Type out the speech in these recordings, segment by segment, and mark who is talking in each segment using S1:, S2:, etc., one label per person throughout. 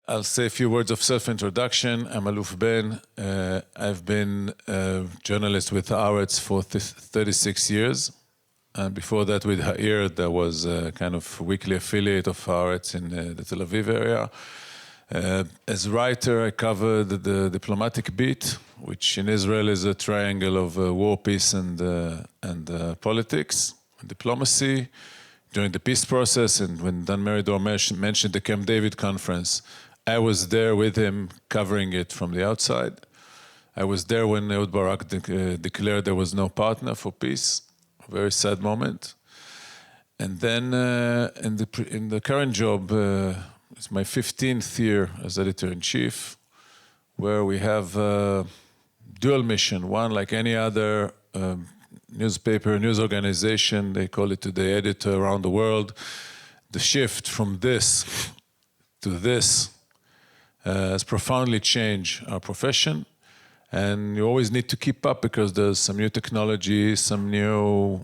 S1: I'll say a few words of self-introduction. I'm Aluf Benn. I've been a journalist with Haaretz for 36 years. And before that with Haaretz, there was a kind of weekly affiliate of Haaretz in the Tel Aviv area. As writer, I covered the diplomatic beat, which in Israel is a triangle of war, peace, and politics, and diplomacy. During the peace process, and when Dan Meridor mentioned the Camp David conference, I was there with him covering it from the outside. I was there when Ehud Barak declared there was no partner for peace, a very sad moment. And then in the current job, it's my 15th year as editor-in-chief, where we have a dual mission. One, like any other newspaper, news organization, they call it today editor around the world. The shift from this to this has profoundly changed our profession. And you always need to keep up because there's some new technology, some new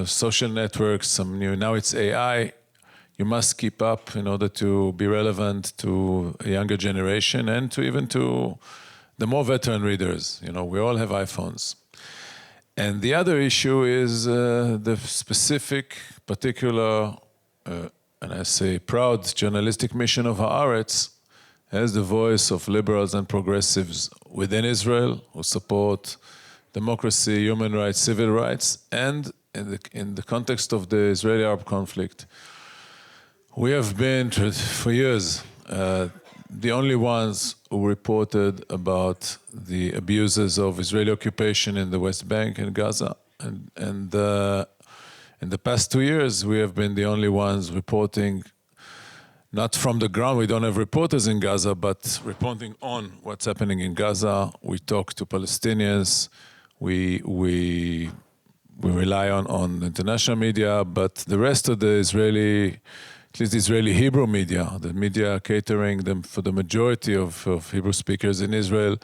S1: social networks, some new, now it's AI. You must keep up in order to be relevant to a younger generation and to even to the more veteran readers. You know, we all have iPhones. And the other issue is the specific, particular, and I say proud journalistic mission of Haaretz as the voice of liberals and progressives within Israel who support democracy, human rights, civil rights, and in the context of the Israeli-Arab conflict. We have been, for years, the only ones who reported about the abuses of Israeli occupation in the West Bank and Gaza. And in the past 2 years, we have been the only ones reporting, not from the ground, we don't have reporters in Gaza, but reporting on what's happening in Gaza. We talk to Palestinians, we rely on international media, but the rest of the Israeli, at least the Israeli Hebrew media, the media catering them for the majority of Hebrew speakers in Israel,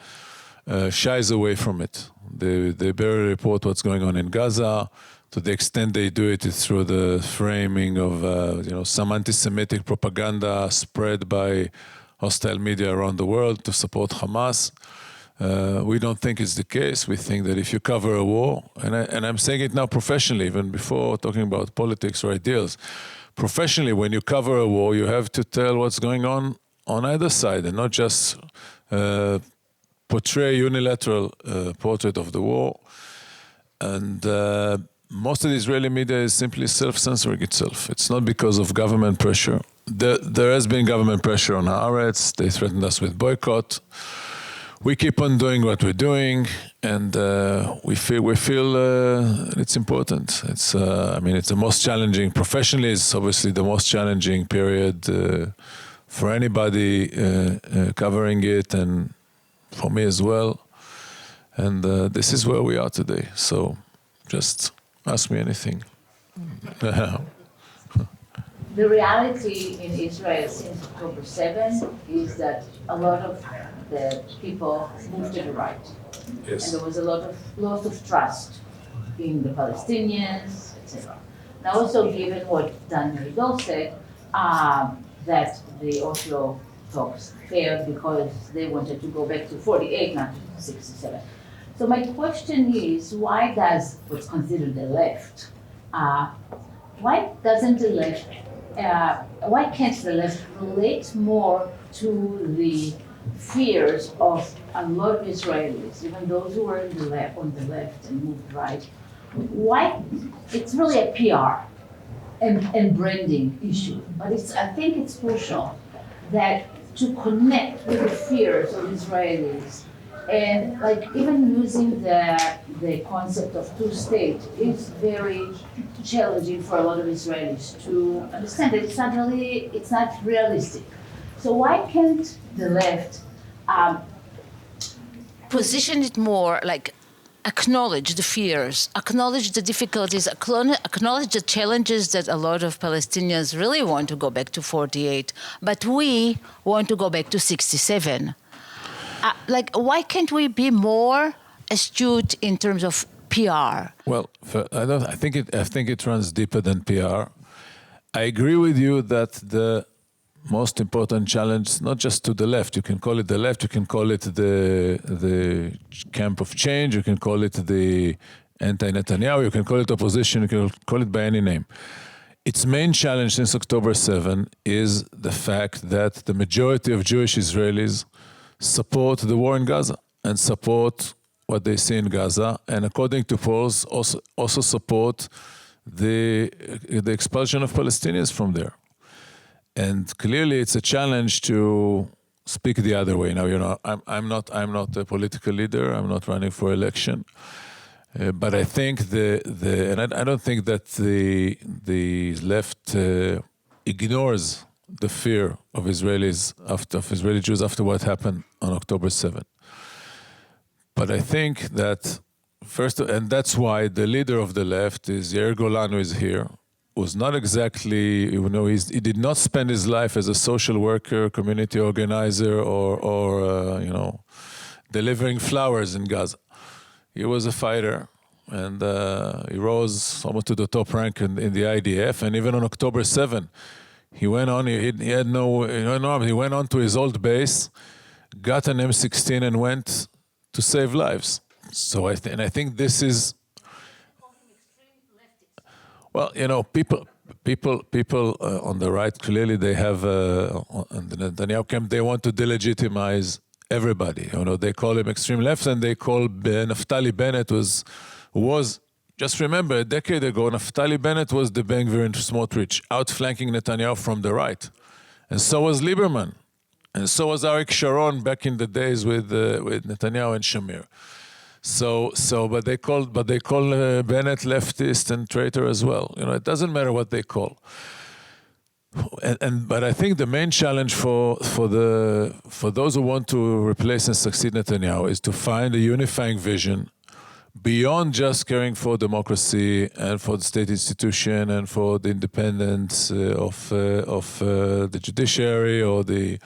S1: shies away from it. They barely report what's going on in Gaza. To the extent they do it, it's through the framing of some anti-Semitic propaganda spread by hostile media around the world to support Hamas. We don't think it's the case. We think that if you cover a war, and I'm saying it now professionally, even before talking about politics or ideals, professionally, when you cover a war, you have to tell what's going on either side and not just portray a unilateral portrait of the war. And most of the Israeli media is simply self-censoring itself. It's not because of government pressure. There has been government pressure on Haaretz. They threatened us with boycott. We keep on doing what we're doing, and we feel it's important. It's it's the most challenging. Professionally, it's obviously the most challenging period for anybody covering it, and for me as well. And this is where we are today. So, just ask me anything.
S2: The reality in Israel since October 7 is that a lot of the people moved to the right.
S1: Yes.
S2: And there was a lot of loss of trust in the Palestinians, etc. Now also given what Dan Meridor said, that the Oslo talks failed because they wanted to go back to 48, not to 67. So my question is, why does what's considered the left, why doesn't the left, why can't the left relate more to the fears of a lot of Israelis, even those who were on the left and moved right? Why? It's really a PR and branding issue, but I think it's crucial that to connect with the fears of Israelis. And like even using the concept of two-state is very challenging for a lot of Israelis to understand that it's not realistic. So why can't the left
S3: position it more like acknowledge the fears, acknowledge the difficulties, acknowledge the challenges that a lot of Palestinians really want to go back to 48, but we want to go back to 67. Why can't we be more astute in terms of PR?
S1: Well, I think it runs deeper than PR. I agree with you that most important challenge, not just to the left. You can call it the left. You can call it the camp of change. You can call it the anti-Netanyahu. You can call it opposition. You can call it by any name. Its main challenge since October 7 is the fact that the majority of Jewish Israelis support the war in Gaza and support what they see in Gaza, and according to polls, also support the expulsion of Palestinians from there. And clearly, it's a challenge to speak the other way. Now, I'm not a political leader. I'm not running for election. But I think and I don't think that the left ignores the fear of Israeli Jews after what happened on October 7. But I think that and that's why the leader of the left is Yair Golan, who is here, who's not exactly, he did not spend his life as a social worker, community organizer, or delivering flowers in Gaza. He was a fighter, and he rose almost to the top rank in the IDF. And even on October 7, he went on. He had no arms. He went on to his old base, got an M16, and went to save lives. So I think this is. Well, people on the right, clearly they have on the Netanyahu camp, they want to delegitimize everybody. They call him extreme left, and they call Naftali Bennett was just remember, a decade ago, Naftali Bennett was the Ben Gvir and Smotrich outflanking Netanyahu from the right, and so was Lieberman, and so was Arik Sharon back in the days with Netanyahu and Shamir. But they call Bennett leftist and traitor as well. It doesn't matter what they call. But I think the main challenge for those who want to replace and succeed Netanyahu is to find a unifying vision beyond just caring for democracy and for the state institution and for the independence of the judiciary or the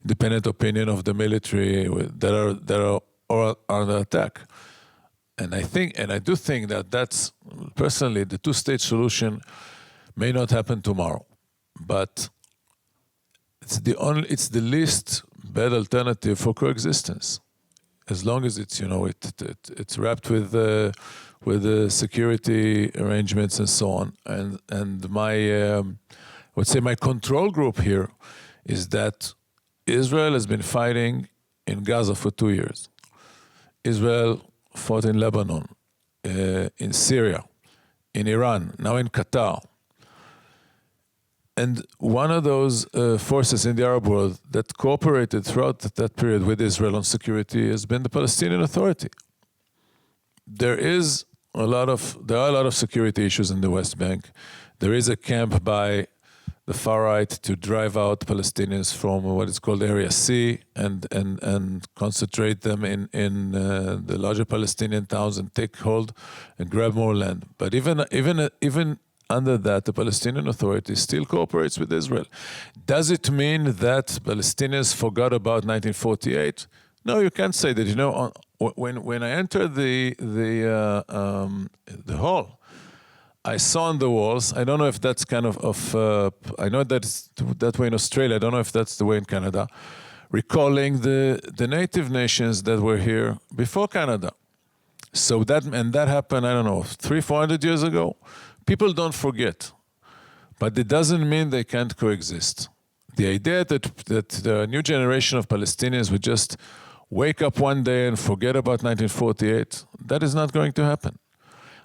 S1: independent opinion of the military that are under attack. And I do think that that's personally the two-state solution may not happen tomorrow, but it's the least bad alternative for coexistence, as long as it's it's wrapped with the security arrangements and so on. And my my control group here is that Israel has been fighting in Gaza for 2 years. Israel fought in Lebanon, in Syria, in Iran, now in Qatar. And one of those forces in the Arab world that cooperated throughout that period with Israel on security has been the Palestinian Authority. There are a lot of security issues in the West Bank. There is a camp by the far right to drive out Palestinians from what is called Area C and concentrate them in the larger Palestinian towns and take hold and grab more land. But even under that, the Palestinian Authority still cooperates with Israel. Does it mean that Palestinians forgot about 1948? No, you can't say that. When I entered the hall, I saw on the walls, I don't know if that's kind of I know that's that way in Australia, I don't know if that's the way in Canada, recalling the native nations that were here before Canada. So that happened, I don't know, 300-400 years ago. People don't forget, but it doesn't mean they can't coexist. The idea that the new generation of Palestinians would just wake up one day and forget about 1948, that is not going to happen.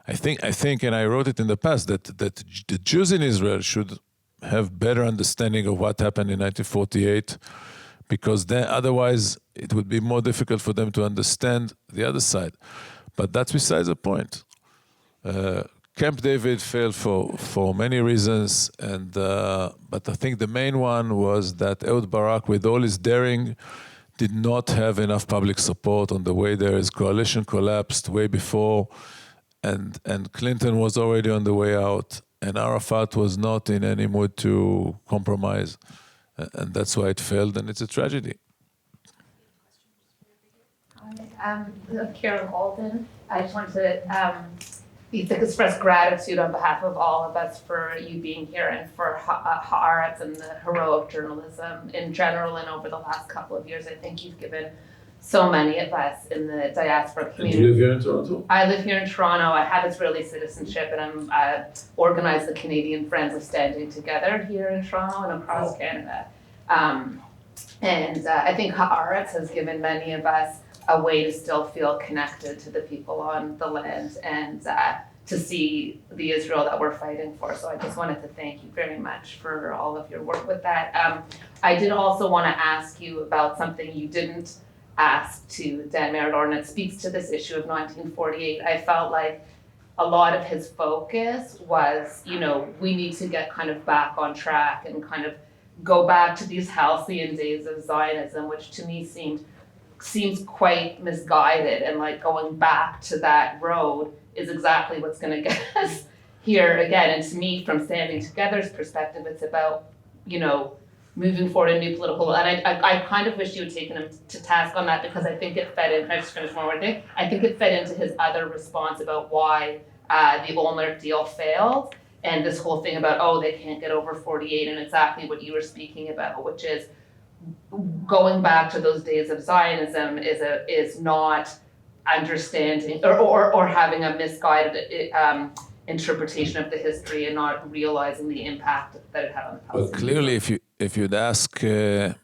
S1: I think, and I wrote it in the past, that the Jews in Israel should have better understanding of what happened in 1948, because then otherwise it would be more difficult for them to understand the other side. But that's besides the point. Camp David failed for many reasons, but I think the main one was that Ehud Barak, with all his daring, did not have enough public support on the way there. His coalition collapsed way before, and Clinton was already on the way out, and Arafat was not in any mood to compromise, and that's why it failed, and it's a tragedy.
S2: Carol Alden. I just wanted to
S4: express gratitude on behalf of all of us for you being here and for Haaretz and the heroic journalism in general and over the last couple of years. I think you've given so many of us in the diaspora community.
S1: And you live here in Toronto?
S4: I live here in Toronto. I have Israeli citizenship, and I'm organized the Canadian Friends of Standing Together here in Toronto and across Canada. I think Haaretz has given many of us a way to still feel connected to the people on the land and to see the Israel that we're fighting for. So I just wanted to thank you very much for all of your work with that. I did also want to ask you about something you didn't ask to Dan Meridor, and it speaks to this issue of 1948. I felt like a lot of his focus was, we need to get kind of back on track and kind of go back to these halcyon days of Zionism, which to me seems quite misguided, and like going back to that road is exactly what's going to get us here again. And to me, from Standing Together's perspective, it's about, moving forward a new political, and I kind of wish you had taken him to task on that, because I think it fed in, can I just finish one more thing? I think it fed into his other response about why the Olmert deal failed, and this whole thing about, they can't get over 48, and exactly what you were speaking about, which is going back to those days of Zionism is not understanding or having a misguided interpretation of the history and not realizing the impact that it had on the Palestinians.
S1: Well, clearly, if you'd ask, I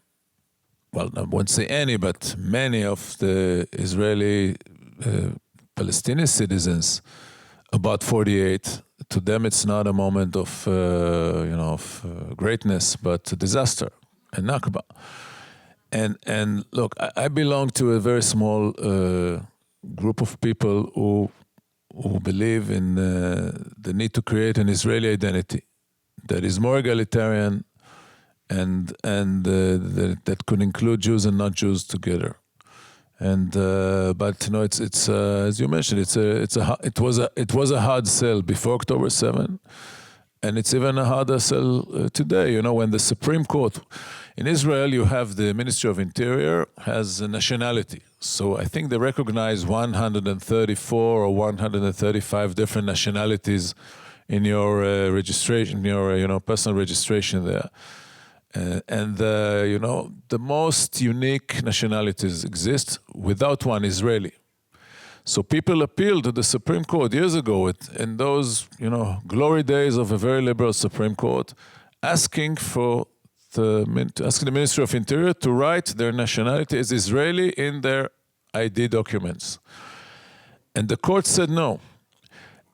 S1: won't say any, but many of the Israeli Palestinian citizens about 48, to them it's not a moment of greatness, but a disaster, a Nakba. And look, I belong to a very small group of people who believe in the need to create an Israeli identity that is more egalitarian and that could include Jews and not Jews together. And but it's as you mentioned, it was a hard sell before October 7, and it's even a harder sell today. When the Supreme Court in Israel, you have the Ministry of Interior has a nationality. So I think they recognize 134 or 135 different nationalities in your registration, your personal registration there. The most unique nationalities exist, without one Israeli. So people appealed to the Supreme Court years ago in those, glory days of a very liberal Supreme Court, asking the Ministry of Interior to write their nationality as Israeli in their ID documents. And the court said no.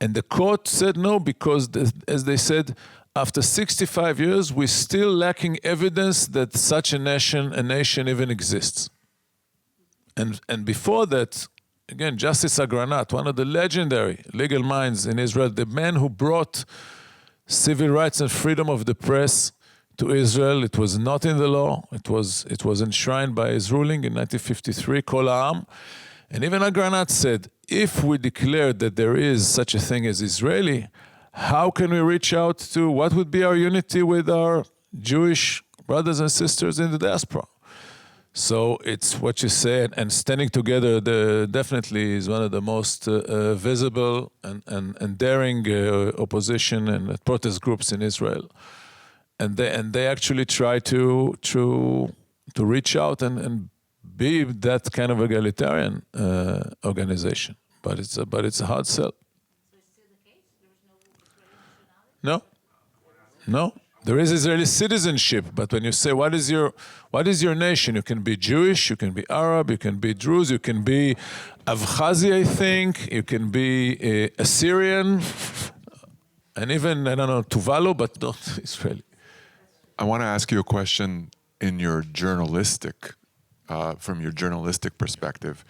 S1: And the court said no because, as they said, after 65 years, we're still lacking evidence that such a nation even exists. And before that, again, Justice Agranat, one of the legendary legal minds in Israel, the man who brought civil rights and freedom of the press to Israel. It was not in the law. It was enshrined by his ruling in 1953, Kol Ha'am. And even Agranat said, if we declare that there is such a thing as Israeli, how can we reach out to what would be our unity with our Jewish brothers and sisters in the diaspora? So it's what you said, and standing together definitely is one of the most visible and daring opposition and protest groups in Israel. And they actually try to reach out and be that kind of egalitarian organization. But it's a hard sell.
S2: So it's still the case? There is no Israeli nationality?
S1: No. There is Israeli citizenship, but when you say what is your nation, you can be Jewish, you can be Arab, you can be Druze, you can be Abkhazi, I think, you can be Assyrian, and even Tuvalu, but not Israeli.
S5: I want to ask you a question in your journalistic, from your journalistic perspective,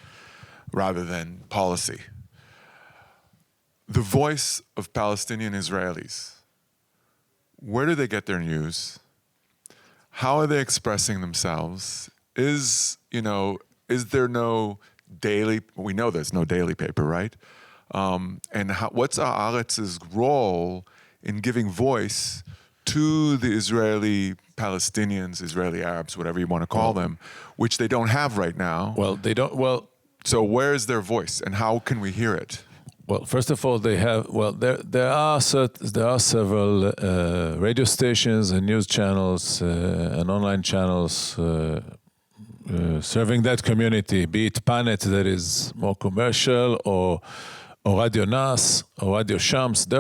S5: rather than policy. The voice of Palestinian Israelis. Where do they get their news? How are they expressing themselves? Is there no daily? We know there's no daily paper, right? And what's Haaretz's role in giving voice to the Israeli Palestinians, Israeli Arabs, whatever you want to call them, which they don't have right now?
S1: Well, they don't. Well,
S5: so where is their voice, and how can we hear it?
S1: Well, first of all, there are several radio stations and news channels and online channels serving that community, be it Panet that is more commercial, or Radio Nas, or Radio Shams. They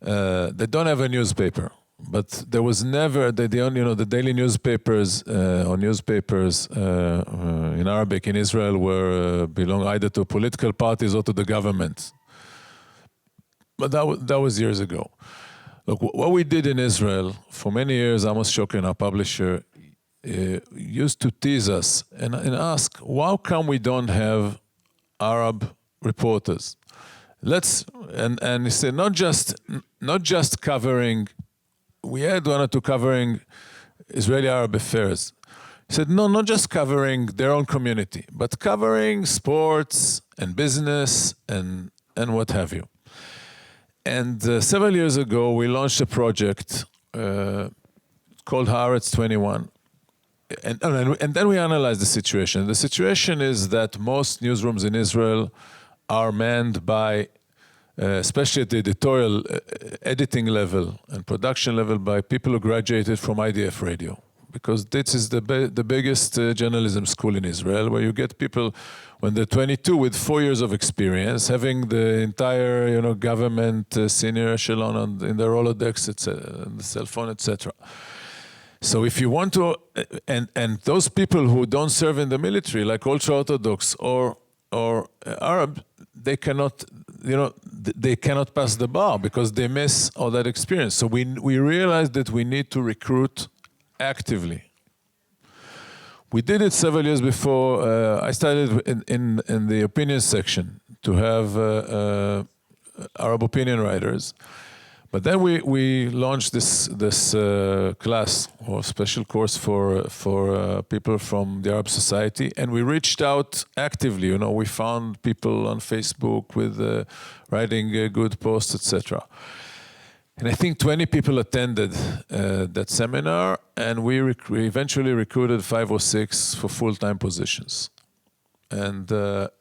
S1: don't have a newspaper, but there was never the daily newspapers or newspapers in Arabic in Israel belong either to political parties or to the government. But that was years ago. Look, what we did in Israel for many years, Amos Shokin, our publisher, used to tease us and ask, how come we don't have Arab reporters? And he said, not just covering. We had one or two covering Israeli Arab affairs. He said, no, not just covering their own community, but covering sports and business and what have you. And several years ago, we launched a project called Haaretz 21. And then we analyzed the situation. The situation is that most newsrooms in Israel are manned by, especially at the editorial editing level and production level, by people who graduated from IDF radio. Because this is the biggest journalism school in Israel, where you get people when they're 22 with 4 years of experience, having the entire government senior echelon in their Rolodex, the cell phone, etc. So if you want to, and those people who don't serve in the military, like ultra-Orthodox or Arab, they cannot pass the bar because they miss all that experience. So we realized that we need to recruit actively. We did it several years before. I started in the opinion section to have Arab opinion writers. But then we launched this class or special course for people from the Arab society, and we reached out actively. We found people on Facebook with writing good posts, etc. And I think 20 people attended that seminar, and we eventually recruited 5 or 6 for full-time positions. And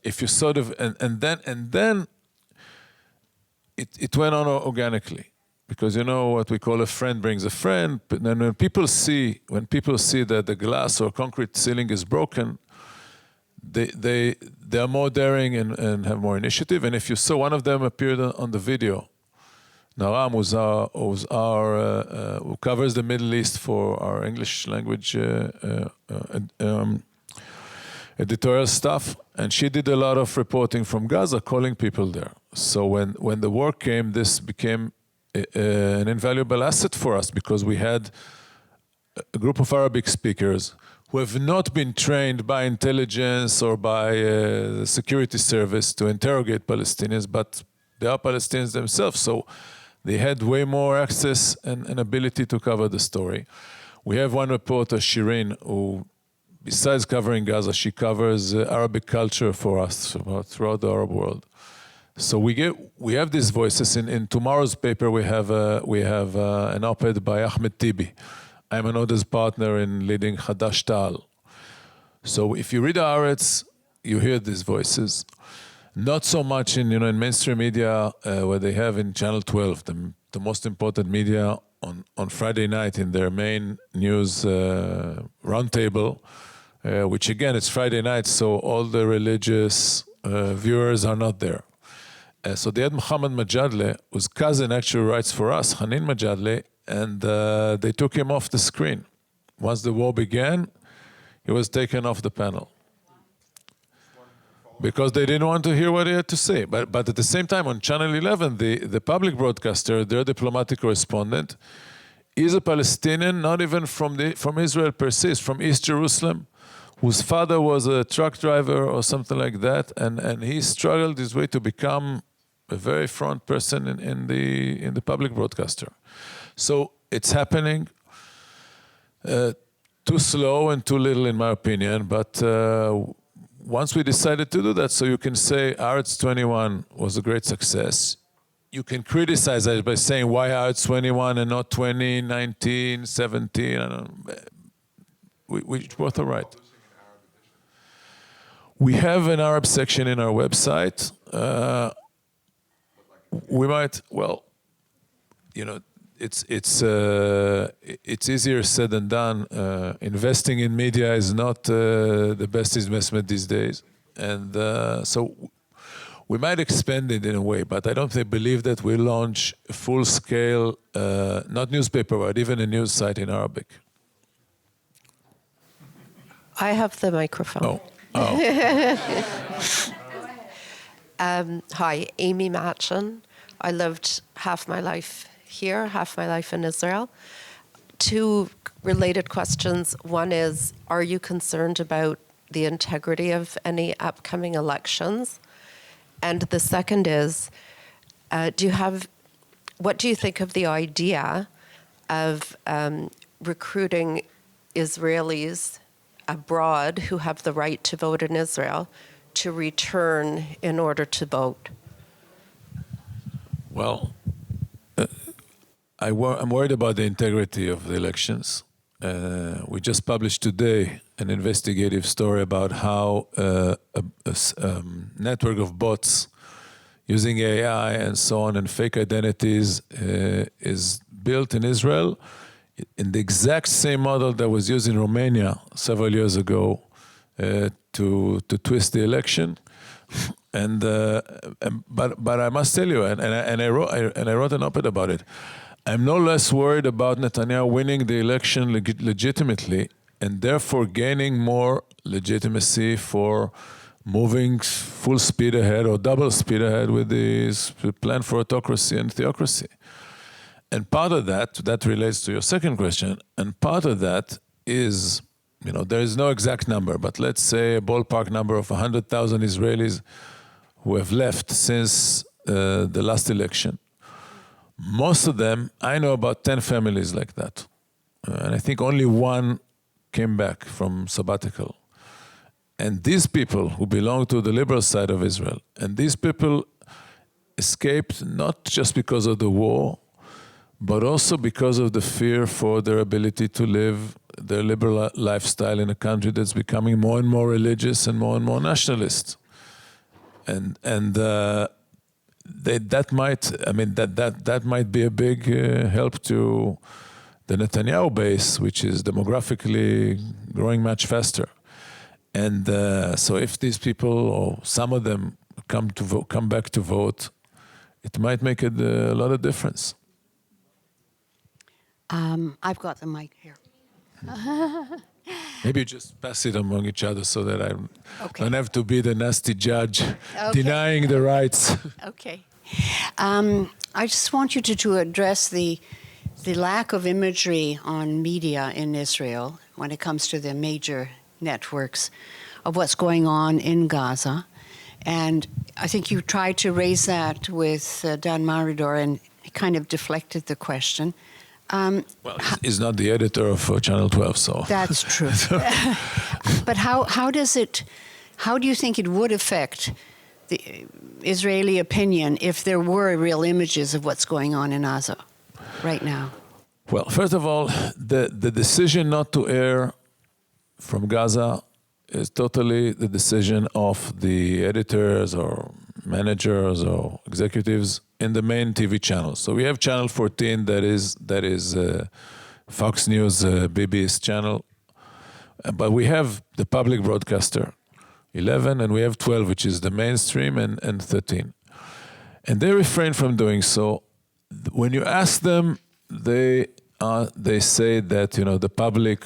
S1: if you sort of and then it went on organically. Because what we call a friend brings a friend. But then when people see that the glass or concrete ceiling is broken, they are more daring and have more initiative. And if you saw, one of them appeared on the video. Naram, who covers the Middle East for our English language editorial staff, and she did a lot of reporting from Gaza, calling people there. So when the war came, this became an invaluable asset for us, because we had a group of Arabic speakers who have not been trained by intelligence or by the security service to interrogate Palestinians, but they are Palestinians themselves, so they had way more access and ability to cover the story. We have one reporter, Shirin, who, besides covering Gaza, she covers Arabic culture for us throughout the Arab world. So we have these voices. In tomorrow's paper, we have an op-ed by Ahmed Tibi. I'm an Oda's partner in leading Hadash Ta'al. So if you read Haaretz, you hear these voices. Not so much in mainstream media, where they have in Channel 12, the most important media, on Friday night in their main news roundtable, which again, it's Friday night, so all the religious viewers are not there. So they had Muhammad Majadle, whose cousin actually writes for us, Hanin Majadle, and they took him off the screen. Once the war began, he was taken off the panel. Because they didn't want to hear what he had to say. But at the same time, on Channel 11, the public broadcaster, their diplomatic correspondent, is a Palestinian, not even from Israel per se, from East Jerusalem, whose father was a truck driver or something like that, and he struggled his way to become a very front person in the public broadcaster. So it's happening. Too slow and too little, in my opinion. But once we decided to do that, so you can say Haaretz 21 was a great success. You can criticize it by saying why Haaretz 21 and not 20, 19, 17. I don't know. We both are right. We have an Arab section in our website. we might, well, it's easier said than done. Investing in media is not the best investment these days, and so we might expand it in a way. But I don't believe that we launch a full-scale, not newspaper, but even a news site in Arabic.
S6: I have the microphone. Hi, Amy Matchin. I lived half my life here, half my life in Israel. Two related questions. One is, are you concerned about the integrity of any upcoming elections? And the second is, what do you think of the idea of recruiting Israelis abroad who have the right to vote in Israel to return in order to vote?
S1: Well, I'm worried about the integrity of the elections. We just published today an investigative story about how a network of bots using AI and so on and fake identities is built in Israel in the exact same model that was used in Romania several years ago to twist the election. But I must tell you, and I wrote an op-ed about it. I'm no less worried about Netanyahu winning the election legitimately and therefore gaining more legitimacy for moving full speed ahead or double speed ahead with his plan for autocracy and theocracy. And part of that relates to your second question, and part of that is, there is no exact number, but let's say a ballpark number of 100,000 Israelis who have left since the last election. Most of them, I know about 10 families like that. And I think only one came back from sabbatical. And these people who belong to the liberal side of Israel, and these people escaped not just because of the war, but also because of the fear for their ability to live their liberal lifestyle in a country that's becoming more and more religious and more nationalist. That might be a big help to the Netanyahu base, which is demographically growing much faster. And so if these people, or some of them, come back to vote, it might make a lot of difference.
S7: I've got the mic here.
S1: Maybe just pass it among each other so that I don't have to be the nasty judge denying the rights.
S7: Okay. I just want you to address the lack of imagery on media in Israel when it comes to the major networks of what's going on in Gaza. And I think you tried to raise that with Dan Maridor, and he kind of deflected the question.
S1: Well, he's not the editor of Channel 12, so...
S7: That's true. But how do you think it would affect the Israeli opinion if there were real images of what's going on in Gaza right now?
S1: Well, first of all, the decision not to air from Gaza is totally the decision of the editors or managers or executives in the main TV channels. So we have Channel 14 that is Fox News, Bibi's channel. But we have the public broadcaster, 11, and we have 12, which is the mainstream, and 13. And they refrain from doing so. When you ask them, they say that the public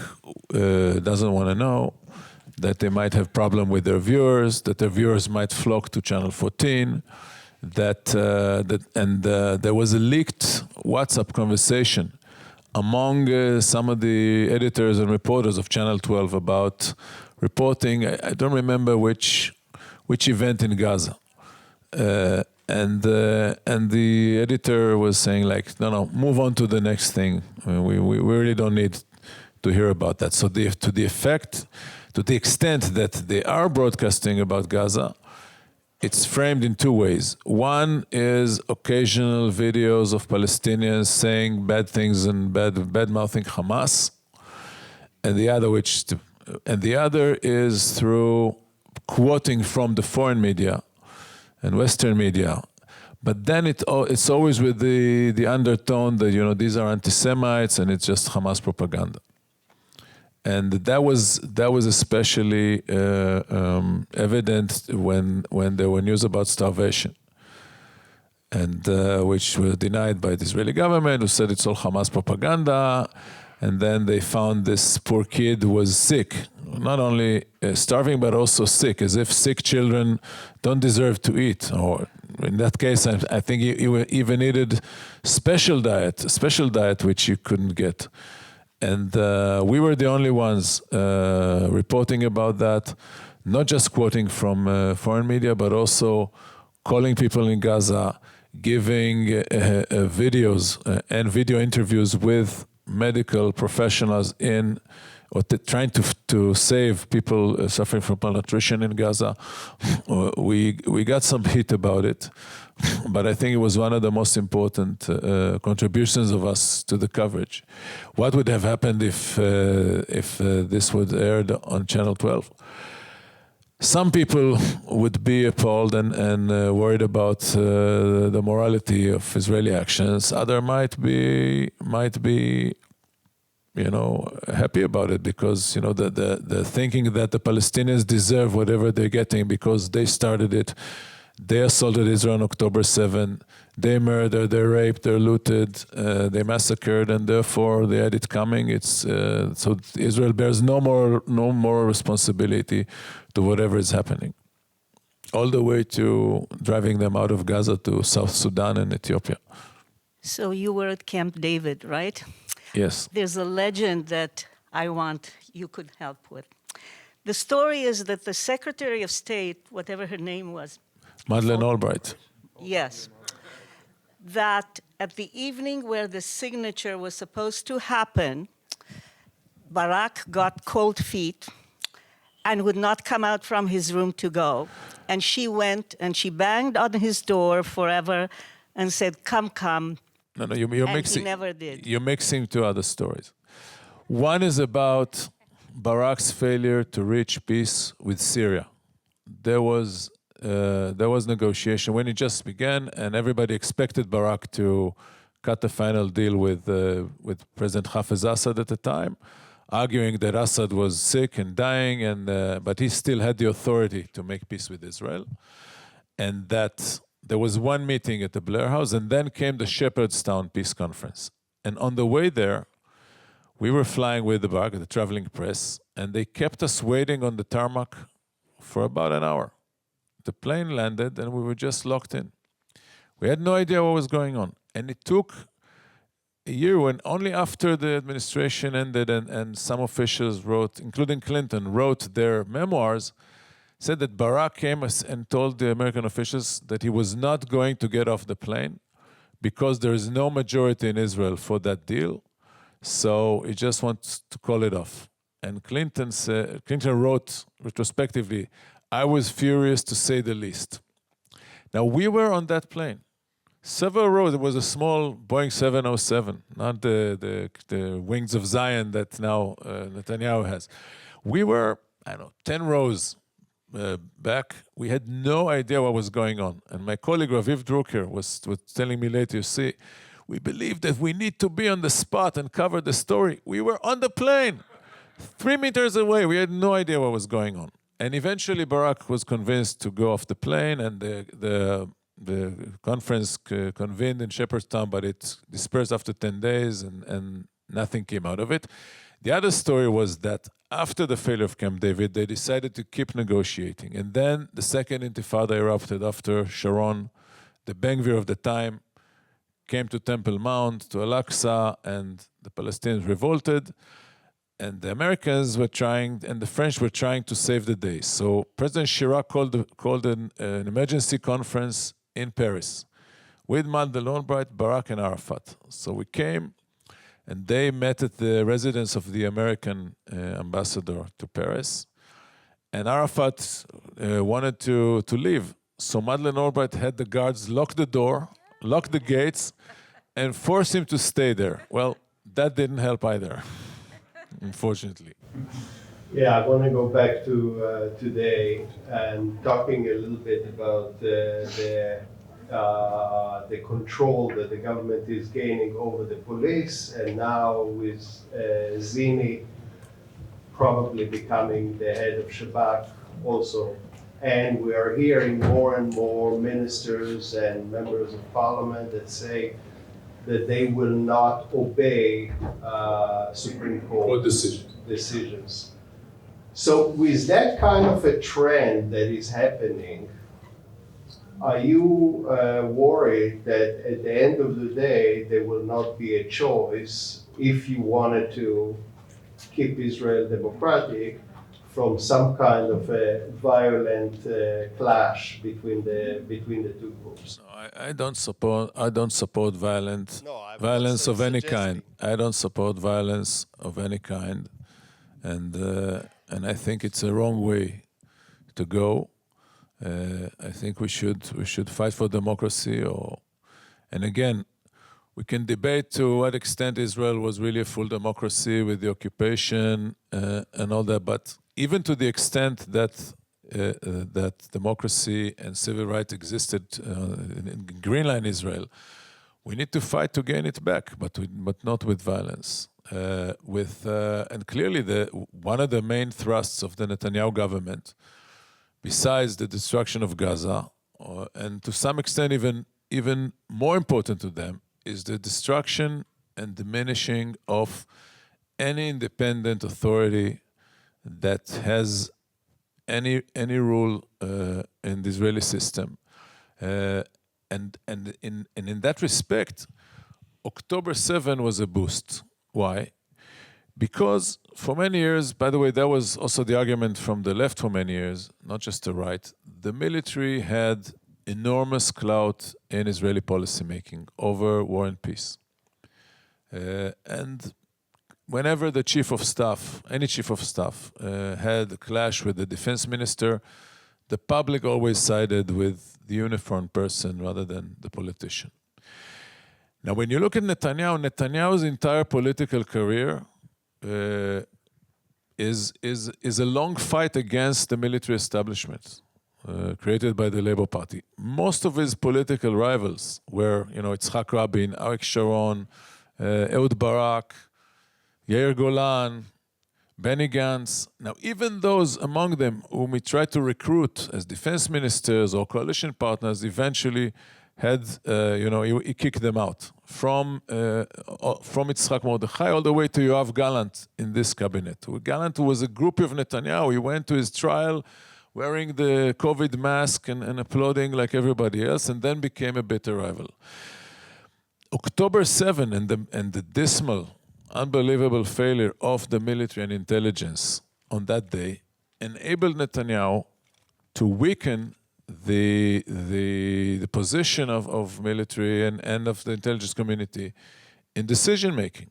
S1: doesn't want to know, that they might have problem with their viewers, that their viewers might flock to Channel 14, there was a leaked WhatsApp conversation among some of the editors and reporters of Channel 12 about reporting, I don't remember which event in Gaza. And the editor was saying no, move on to the next thing. We really don't need to hear about that. So to the extent that they are broadcasting about Gaza, it's framed in two ways. One is occasional videos of Palestinians saying bad things and bad-mouthing Hamas, and the other is through quoting from the foreign media and Western media, But then it's always with the undertone that, you know, these are anti-Semites and it's just Hamas propaganda. And that was especially evident when there were news about starvation, and which were denied by the Israeli government, who said it's all Hamas propaganda. And then they found this poor kid was sick, not only starving, but also sick, as if sick children don't deserve to eat. Or in that case, I think he even needed special diet which you couldn't get. And we were the only ones reporting about that, not just quoting from foreign media, but also calling people in Gaza, giving videos and video interviews with medical professionals trying to save people suffering from malnutrition in Gaza. We got some heat about it, but I think it was one of the most important contributions of us to the coverage. What would have happened if this would aired on Channel 12? Some people would be appalled and worried about the morality of Israeli actions. Others might be, you know, happy about it because, you know, the thinking that the Palestinians deserve whatever they're getting because they started it. They assaulted Israel on October 7. They murdered, they raped, they looted, they massacred, and therefore they had it coming. So Israel bears no more responsibility to whatever is happening, all the way to driving them out of Gaza to South Sudan and Ethiopia.
S8: So you were at Camp David, right?
S1: Yes.
S8: There's a legend that I want you could help with. The story is that the Secretary of State, whatever her name was,
S1: Madeleine Albright.
S8: yes, that at the evening where the signature was supposed to happen, Barak got cold feet and would not come out from his room to go. And she went and she banged on his door forever and said, come.
S1: No, you're
S8: and
S1: mixing.
S8: He never did.
S1: You're mixing two other stories. One is about Barak's failure to reach peace with Syria. There was negotiation when it just began, and everybody expected Barak to cut the final deal with President Hafez Assad at the time, arguing that Assad was sick and dying, but he still had the authority to make peace with Israel, and that there was one meeting at the Blair House, and then came the Shepherdstown Peace Conference. And on the way there, we were flying with the Barak, the traveling press, and they kept us waiting on the tarmac for about an hour. The plane landed, and we were just locked in. We had no idea what was going on. And it took a year when only after the administration ended and some officials wrote, including Clinton, wrote their memoirs, said that Barak came and told the American officials that he was not going to get off the plane because there is no majority in Israel for that deal. So he just wants to call it off. And Clinton wrote retrospectively, I was furious to say the least. Now we were on that plane. Several rows, it was a small Boeing 707, not the wings of Zion that now Netanyahu has. We were, 10 rows back. We had no idea what was going on. And my colleague Raviv Drucker was telling me later, you see, we believe that we need to be on the spot and cover the story. We were on the plane, 3 meters away. We had no idea what was going on. And eventually Barak was convinced to go off the plane, and the conference convened in Shepherdstown, but it dispersed after 10 days and nothing came out of it. The other story was that after the failure of Camp David, they decided to keep negotiating. And then the second intifada erupted after Sharon, the Ben-Gvir of the time, came to Temple Mount, to Al-Aqsa, and the Palestinians revolted. And the Americans were trying, and the French were trying to save the day. So President Chirac called an emergency conference in Paris with Madeleine Albright, Barak, and Arafat. So we came, and they met at the residence of the American ambassador to Paris. And Arafat wanted to leave. So Madeleine Albright had the guards lock the door, lock the gates, and force him to stay there. Well, that didn't help either. Unfortunately.
S9: Yeah, I want to go back to today and talking a little bit about the the control that the government is gaining over the police, and now with Zini probably becoming the head of Shabak also. And we are hearing more and more ministers and members of parliament that say that they will not obey Supreme Court decisions. So with that kind of a trend that is happening, are you worried that at the end of the day, there will not be a choice if you wanted to keep Israel democratic from some kind of a violent clash between the two groups?
S1: No, I don't support violence of any kind. I don't support violence of any kind, and I think it's a wrong way to go. I think we should fight for democracy, and again, we can debate to what extent Israel was really a full democracy with the occupation and all that, but even to the extent that that democracy and civil rights existed in Green Line Israel, we need to fight to gain it back, but not with violence. And clearly, one of the main thrusts of the Netanyahu government, besides the destruction of Gaza, and to some extent even more important to them, is the destruction and diminishing of any independent authority that has any rule in the Israeli system. And in that respect, October 7 was a boost. Why? Because for many years, by the way, that was also the argument from the left for many years, not just the right, the military had enormous clout in Israeli policymaking over war and peace. And whenever the chief of staff, any chief of staff, had a clash with the defense minister, the public always sided with the uniformed person rather than the politician. Now, when you look at Netanyahu's entire political career is a long fight against the military establishment created by the Labour Party. Most of his political rivals were, Yitzhak Rabin, Arik Sharon, Ehud Barak, Yair Golan, Benny Gantz. Now, even those among them whom he tried to recruit as defense ministers or coalition partners eventually had, he kicked them out. From Yitzhak Mordechai all the way to Yoav Gallant in this cabinet. Gallant was a groupie of Netanyahu. He went to his trial wearing the COVID mask and applauding like everybody else, and then became a bitter rival. October 7 and the dismal, unbelievable failure of the military and intelligence on that day enabled Netanyahu to weaken the position of military and of the intelligence community in decision making,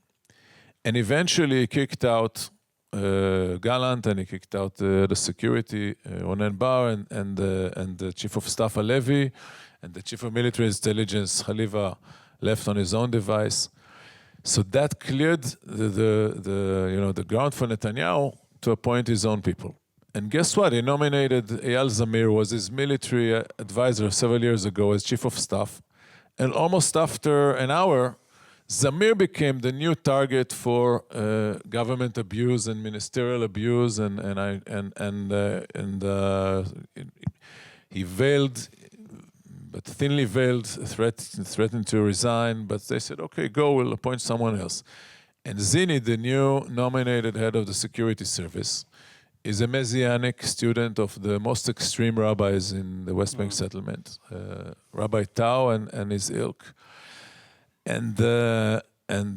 S1: and eventually kicked out Gallant, and he kicked out the security Ronen Bar and the chief of staff Halevi, and the chief of military intelligence Haliva left on his own device. So that cleared the ground for Netanyahu to appoint his own people. And guess what? He nominated Eyal Zamir, was his military advisor several years ago as chief of staff. And almost after an hour, Zamir became the new target for government abuse and ministerial abuse, and he veiled, but thinly veiled, threatened to resign. But they said, "Okay, go. We'll appoint someone else." And Zini, the new nominated head of the security service, is a Messianic student of the most extreme rabbis in the West Bank settlement, Rabbi Tau and his ilk. And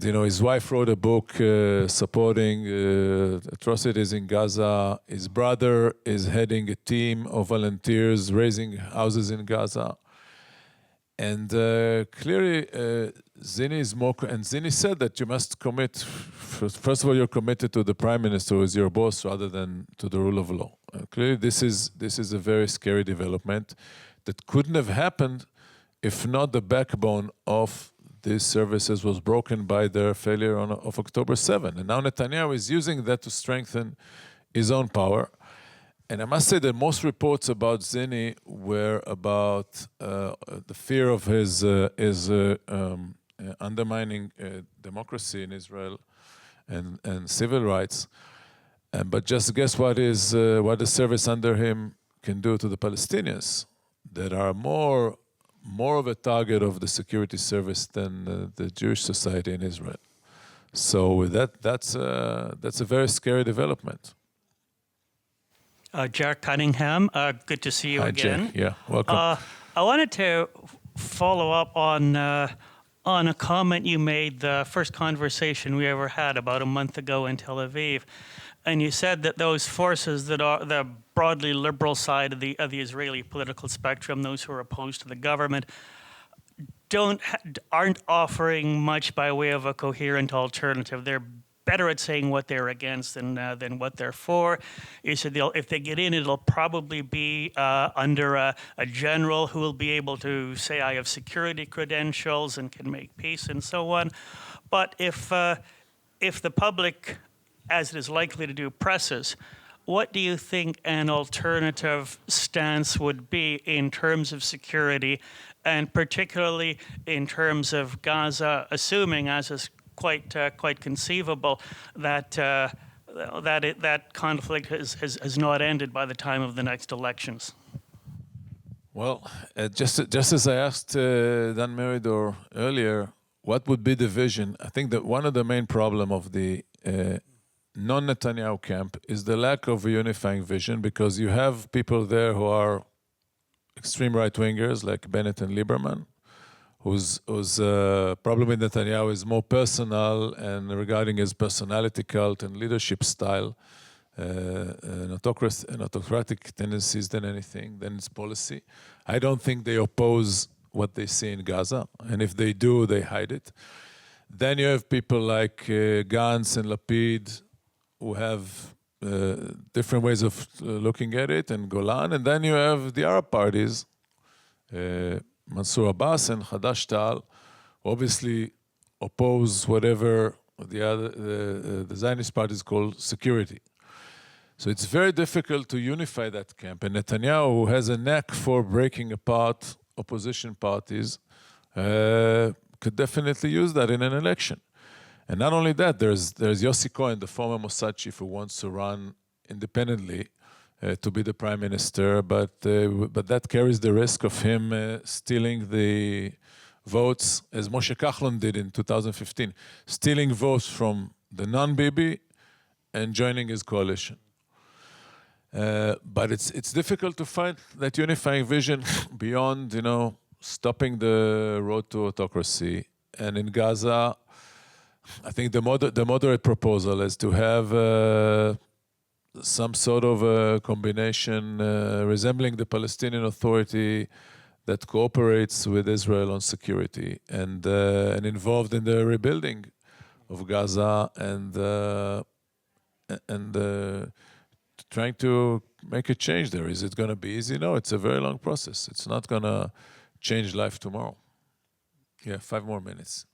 S1: his wife wrote a book supporting atrocities in Gaza. His brother is heading a team of volunteers raising houses in Gaza. And clearly, Zini is more, and Zini said that you must commit, first of all, you're committed to the prime minister who is your boss rather than to the rule of law. Clearly, this is a very scary development that couldn't have happened if not the backbone of these services was broken by their failure of October 7. And now Netanyahu is using that to strengthen his own power. And I must say that most reports about Zini were about the fear of his undermining democracy in Israel and civil rights. But just guess what the service under him can do to the Palestinians that are more of a target of the security service than the Jewish society in Israel. So that's a very scary development.
S10: Jack Cunningham, good to see you
S1: Hi,
S10: again.
S1: Jack. Yeah, welcome.
S10: I wanted to follow up on a comment you made the first conversation we ever had about a month ago in Tel Aviv, and you said that those forces that are the broadly liberal side of the Israeli political spectrum, those who are opposed to the government, aren't offering much by way of a coherent alternative. They're better at saying what they're against than what they're for. You said if they get in, it'll probably be under a general who will be able to say, I have security credentials and can make peace and so on. But if the public, as it is likely to do, presses, what do you think an alternative stance would be in terms of security, and particularly in terms of Gaza, assuming, as is quite conceivable, that that conflict has not ended by the time of the next elections?
S1: Well, just as I asked Dan Meridor earlier, what would be the vision? I think that one of the main problem of the non-Netanyahu camp is the lack of a unifying vision, because you have people there who are extreme right-wingers like Bennett and Lieberman, whose problem with Netanyahu is more personal and regarding his personality cult and leadership style, and autocratic tendencies than anything, than his policy. I don't think they oppose what they see in Gaza, and if they do, they hide it. Then you have people like Gantz and Lapid, who have different ways of looking at it, and Golan, and then you have the Arab parties, Mansour Abbas and Hadash Ta'al, obviously oppose whatever the Zionist parties call security. So it's very difficult to unify that camp. And Netanyahu, who has a knack for breaking apart opposition parties, could definitely use that in an election. And not only that, there's Yossi Cohen, the former Mossad chief, who wants to run independently to be the prime minister, but that carries the risk of him stealing the votes, as Moshe Kachlon did in 2015, stealing votes from the non-Bibi and joining his coalition. But it's difficult to find that unifying vision beyond, stopping the road to autocracy. And in Gaza, I think the moderate proposal is to have some sort of a combination resembling the Palestinian Authority that cooperates with Israel on security and involved in the rebuilding of Gaza and trying to make a change there. Is it going to be easy? No, it's a very long process. It's not going to change life tomorrow. Yeah, 5 more minutes.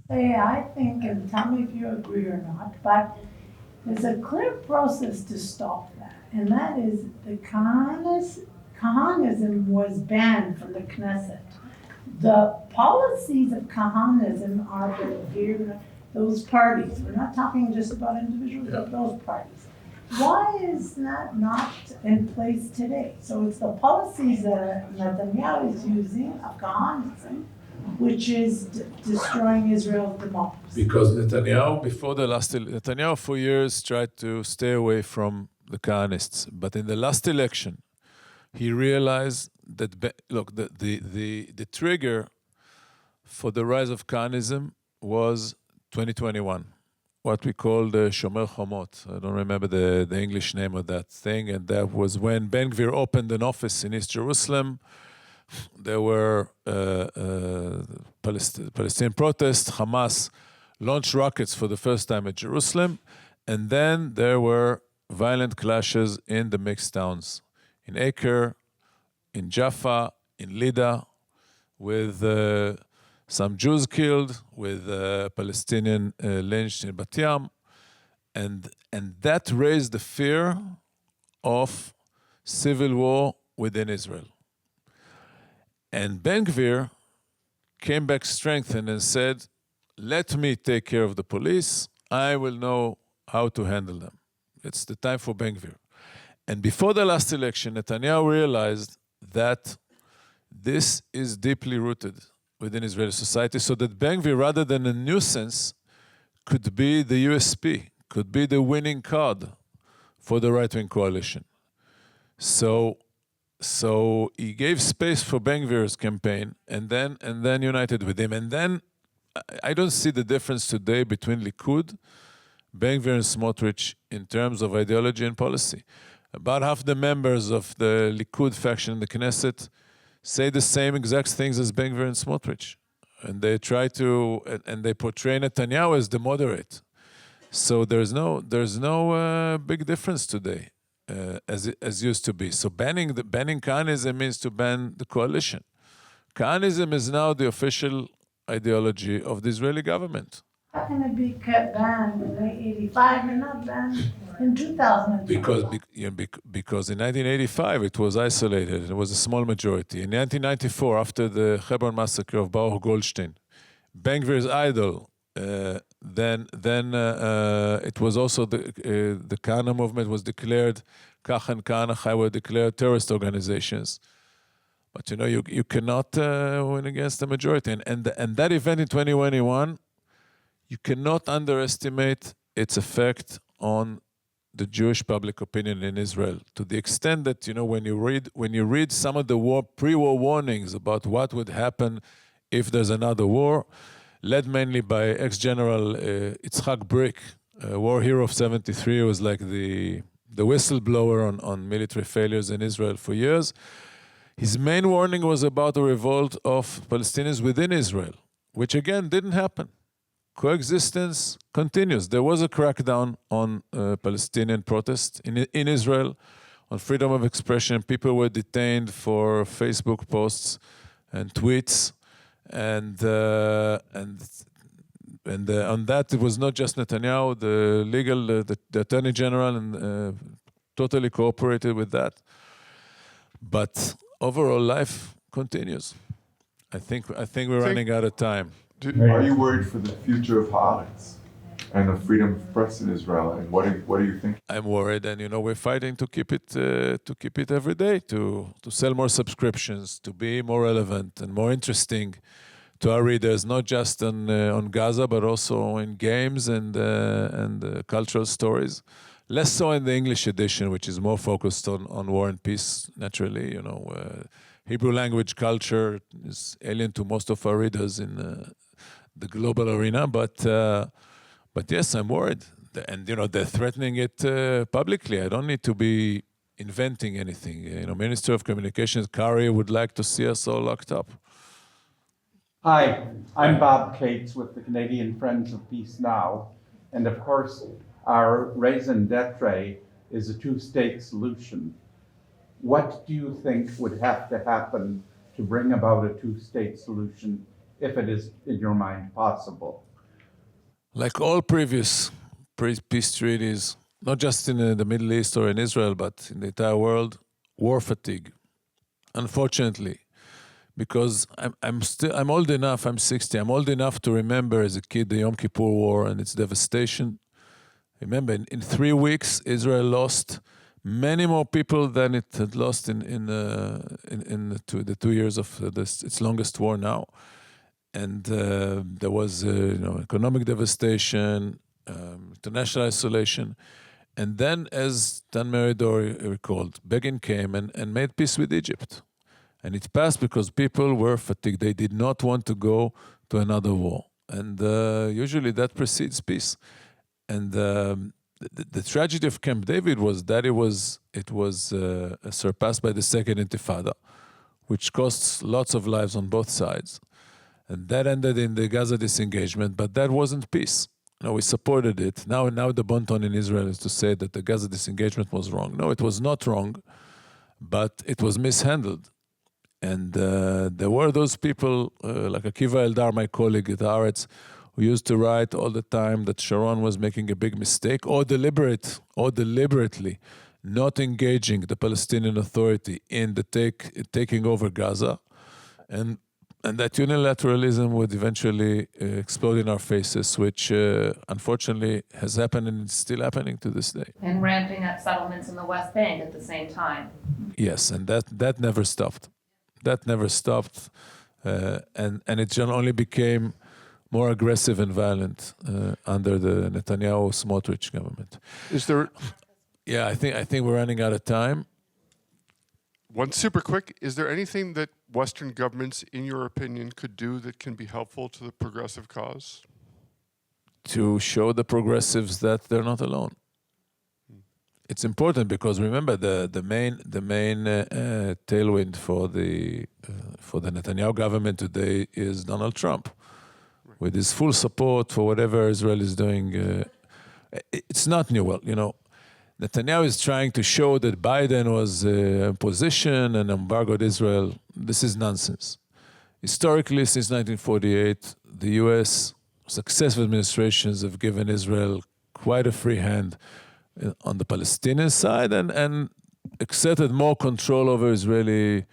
S11: Yeah, I think, and tell me if you agree or not, but there's a clear process to stop that, and that is the Kahanism was banned from the Knesset. The policies of Kahanism are to those parties. We're not talking just about individuals, but those parties. Why is that not in place today? So it's the policies that Netanyahu is using of Kahanism, which is destroying Israel's democracy.
S1: Because Netanyahu for years tried to stay away from the Kahanists, but in the last election, he realized that the trigger for the rise of Kahanism was 2021, what we call the Shomer Chomot. I don't remember the English name of that thing, and that was when Ben Gvir opened an office in East Jerusalem. There were Palestinian protests. Hamas launched rockets for the first time at Jerusalem. And then there were violent clashes in the mixed towns, in Acre, in Jaffa, in Lida, with some Jews killed, with Palestinian lynched in Bat Yam. And that raised the fear of civil war within Israel. And Ben Gvir came back strengthened and said, let me take care of the police. I will know how to handle them. It's the time for Ben Gvir. And before the last election, Netanyahu realized that this is deeply rooted within Israeli society, so that Ben Gvir, rather than a nuisance, could be the USP, could be the winning card for the right-wing coalition. So he gave space for Ben Gvir's campaign, and then united with him. And then I don't see the difference today between Likud, Ben Gvir, and Smotrich in terms of ideology and policy. About half the members of the Likud faction in the Knesset say the same exact things as Ben Gvir and Smotrich. And they try to, and they portray Netanyahu as the moderate. So there's no big difference today, as used to be. So banning Kahanism means to ban the coalition. Kahanism is now the official ideology of the Israeli government.
S11: How can it be banned in 1985 and not banned in 2002?
S1: Because in 1985 it was isolated. It was a small majority. In 1994, after the Hebron massacre of Baruch Goldstein, Ben Gvir's idol, then it was also the Kahana movement was declared, Kach and Kahana Chai were declared terrorist organizations. But you cannot win against the majority. And that event in 2021, you cannot underestimate its effect on the Jewish public opinion in Israel, to the extent that when you read some of the pre-war warnings about what would happen if there's another war, led mainly by ex-general Yitzhak Brick, a war hero of '73, who was like the whistleblower on military failures in Israel for years. His main warning was about the revolt of Palestinians within Israel, which again didn't happen. Coexistence continues. There was a crackdown on Palestinian protests in Israel, on freedom of expression. People were detained for Facebook posts and tweets, and on that it was not just Netanyahu. The Attorney General and totally cooperated with that. But overall, life continues. I think we're running out of time.
S5: Are you worried for the future of Haaretz and of freedom of press in Israel? And what do you think?
S1: I'm worried, and we're fighting to keep it every day, to sell more subscriptions, to be more relevant and more interesting to our readers, not just on Gaza, but also in games and cultural stories. Less so in the English edition, which is more focused on war and peace. Naturally, Hebrew language culture is alien to most of our readers in the global arena, but yes, I'm worried, and they're threatening it publicly. I don't need to be inventing anything. Minister of Communications Kari would like to see us all locked up.
S12: Hi, I'm Bob Cates with the Canadian Friends of Peace Now, and of course, our raison d'etre is a two-state solution. What do you think would have to happen to bring about a two-state solution, if it is, in your mind, possible?
S1: Like all previous peace treaties, not just in the Middle East or in Israel, but in the entire world, war fatigue. Unfortunately, because I'm old enough, I'm 60, I'm old enough to remember as a kid the Yom Kippur War and its devastation. Remember, in 3 weeks, Israel lost many more people than it had lost in the 2 years of its longest war now. And there was economic devastation, international isolation. And then, as Dan Meridor recalled, Begin came and made peace with Egypt. And it passed because people were fatigued. They did not want to go to another war. And usually that precedes peace. And the tragedy of Camp David was that it was surpassed by the Second Intifada, which cost lots of lives on both sides. And that ended in the Gaza disengagement, but that wasn't peace. We supported it. Now the bon ton in Israel is to say that the Gaza disengagement was wrong. No, it was not wrong, but it was mishandled. And there were those people, like Akiva Eldar, my colleague at Haaretz, who used to write all the time that Sharon was making a big mistake or deliberately not engaging the Palestinian Authority in the taking over Gaza, and that unilateralism would eventually explode in our faces, which unfortunately has happened and is still happening to this day.
S4: And ramping up settlements in the West Bank at the same time.
S1: Yes, and that never stopped. That never stopped, and it only became more aggressive and violent under the Netanyahu-Smotrich government.
S13: Is there?
S1: Yeah, I think we're running out of time.
S13: One super quick, is there anything that Western governments, in your opinion, could do that can be helpful to the progressive cause?
S1: To show the progressives that they're not alone. It's important because remember the main tailwind for the Netanyahu government today is Donald Trump, with his full support for whatever Israel is doing. It's not new. Well, you know, Netanyahu is trying to show that Biden was in position and embargoed Israel. This is nonsense. Historically, since 1948, the U.S. successive administrations have given Israel quite a free hand on the Palestinian side and exerted more control over Israeli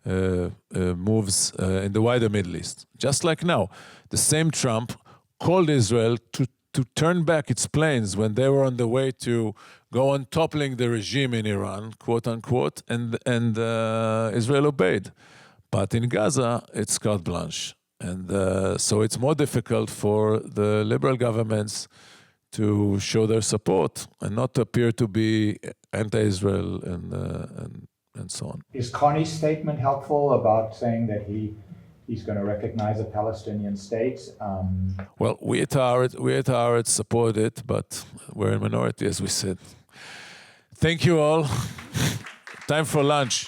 S1: moves in the wider Middle East. Just like now, the same Trump called Israel to turn back its planes when they were on the way to go on toppling the regime in Iran, quote unquote, and Israel obeyed. But in Gaza, it's carte blanche. And so it's more difficult for the liberal governments to show their support and not appear to be anti-Israel and so on.
S14: Is Connie's statement helpful about saying that he's going to recognize a Palestinian state?
S1: Well, we at Haaretz support it, but we're in minority, as we said. Thank you all. Time for lunch.